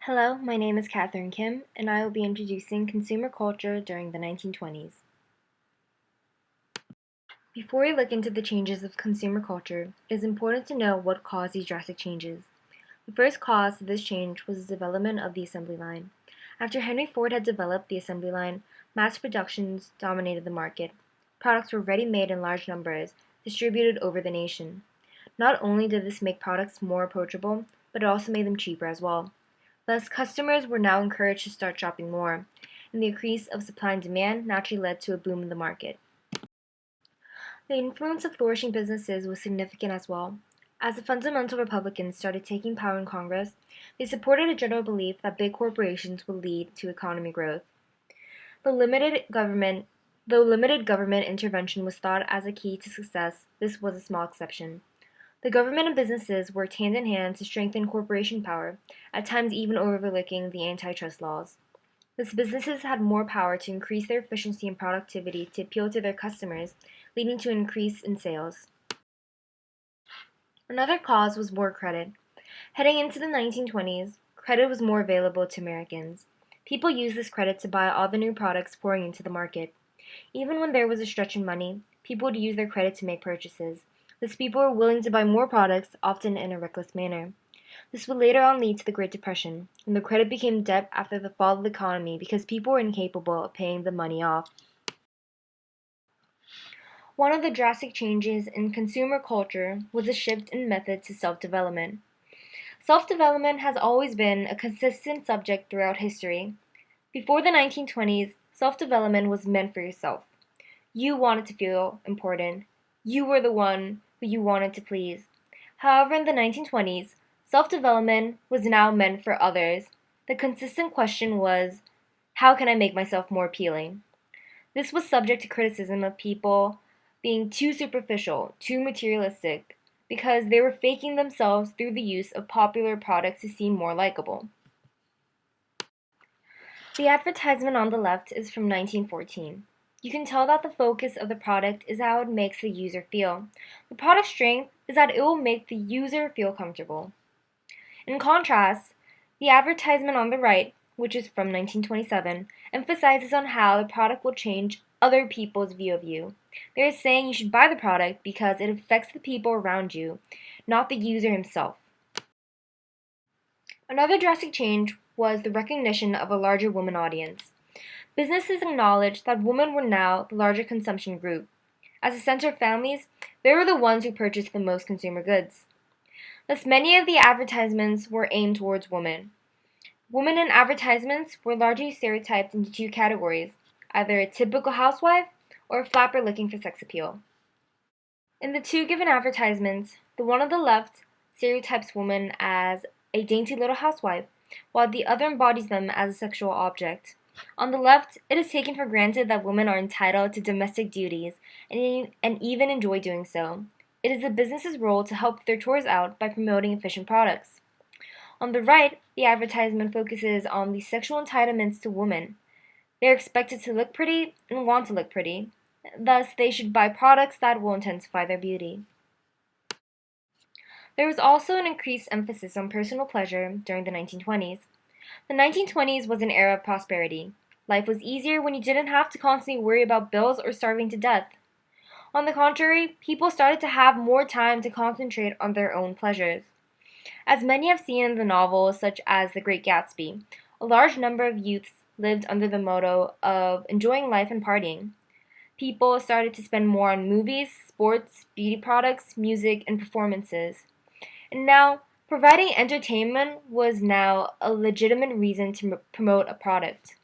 Hello, my name is Catherine Kim, and I will be introducing consumer culture during the 1920s. Before we look into the changes of consumer culture, it is important to know what caused these drastic changes. The first cause of this change was the development of the assembly line. After Henry Ford had developed the assembly line, mass productions dominated the market. Products were ready-made in large numbers, distributed over the nation. Not only did this make products more approachable, but it also made them cheaper as well. Thus, customers were now encouraged to start shopping more, and the increase of supply and demand naturally led to a boom in the market. The influence of flourishing businesses was significant as well. As the fundamental Republicans started taking power in Congress, they supported a general belief that big corporations would lead to economic growth. Though limited government intervention was thought as a key to success, this was a small exception. The government and businesses worked hand in hand to strengthen corporation power, at times even overlooking the antitrust laws. Thus, businesses had more power to increase their efficiency and productivity to appeal to their customers, leading to an increase in sales. Another cause was more credit. Heading into the 1920s, credit was more available to Americans. People used this credit to buy all the new products pouring into the market. Even when there was a stretch in money, people would use their credit to make purchases. Thus, people were willing to buy more products, often in a reckless manner. This would later on lead to the Great Depression, when the credit became debt after the fall of the economy because people were incapable of paying the money off. One of the drastic changes in consumer culture was a shift in method to self-development. Self-development has always been a consistent subject throughout history. Before the 1920s, self-development was meant for yourself. You wanted to feel important. You were the one who you wanted to please. However, in the 1920s, self-development was now meant for others. The consistent question was, how can I make myself more appealing? This was subject to criticism of people being too superficial, too materialistic, because they were faking themselves through the use of popular products to seem more likable. The advertisement on the left is from 1914. You can tell that the focus of the product is how it makes the user feel. The product's strength is that it will make the user feel comfortable. In contrast, the advertisement on the right, which is from 1927, emphasizes on how the product will change other people's view of you. They are saying you should buy the product because it affects the people around you, not the user himself. Another drastic change was the recognition of a larger woman audience. Businesses acknowledged that women were now the larger consumption group. As the center of families, they were the ones who purchased the most consumer goods. Thus, many of the advertisements were aimed towards women. Women in advertisements were largely stereotyped into two categories, either a typical housewife or a flapper looking for sex appeal. In the two given advertisements, the one on the left stereotypes women as a dainty little housewife, while the other embodies them as a sexual object. On the left, it is taken for granted that women are entitled to domestic duties and even enjoy doing so. It is the business's role to help their chores out by promoting efficient products. On the right, the advertisement focuses on the sexual entitlements to women. They are expected to look pretty and want to look pretty. Thus, they should buy products that will intensify their beauty. There was also an increased emphasis on personal pleasure during the 1920s. The 1920s was an era of prosperity. Life was easier when you didn't have to constantly worry about bills or starving to death. On the contrary, people started to have more time to concentrate on their own pleasures. As many have seen in the novels such as The Great Gatsby, a large number of youths lived under the motto of enjoying life and partying. People started to spend more on movies, sports, beauty products, music, and performances. And now, providing entertainment was now a legitimate reason to promote a product.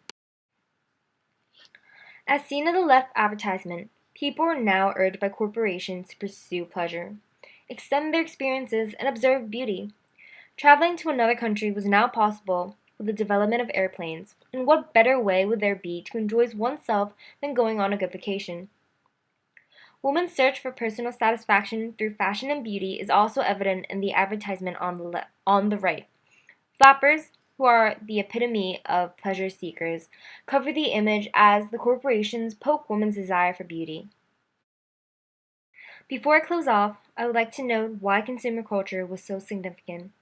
As seen in the left advertisement, people are now urged by corporations to pursue pleasure, extend their experiences, and observe beauty. Traveling to another country was now possible with the development of airplanes, and what better way would there be to enjoy oneself than going on a good vacation? Women's search for personal satisfaction through fashion and beauty is also evident in the advertisement on the right. Flappers, who are the epitome of pleasure seekers, cover the image as the corporations poke women's desire for beauty. Before I close off, I would like to note why consumer culture was so significant.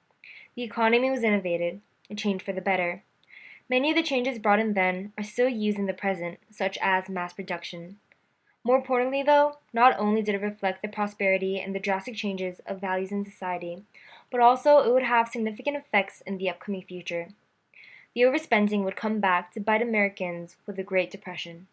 The economy was innovated. a change for the better. Many of the changes brought in then are still used in the present, such as mass production. More importantly, though, not only did it reflect the prosperity and the drastic changes of values in society, but also it would have significant effects in the upcoming future. The overspending would come back to bite Americans with the Great Depression.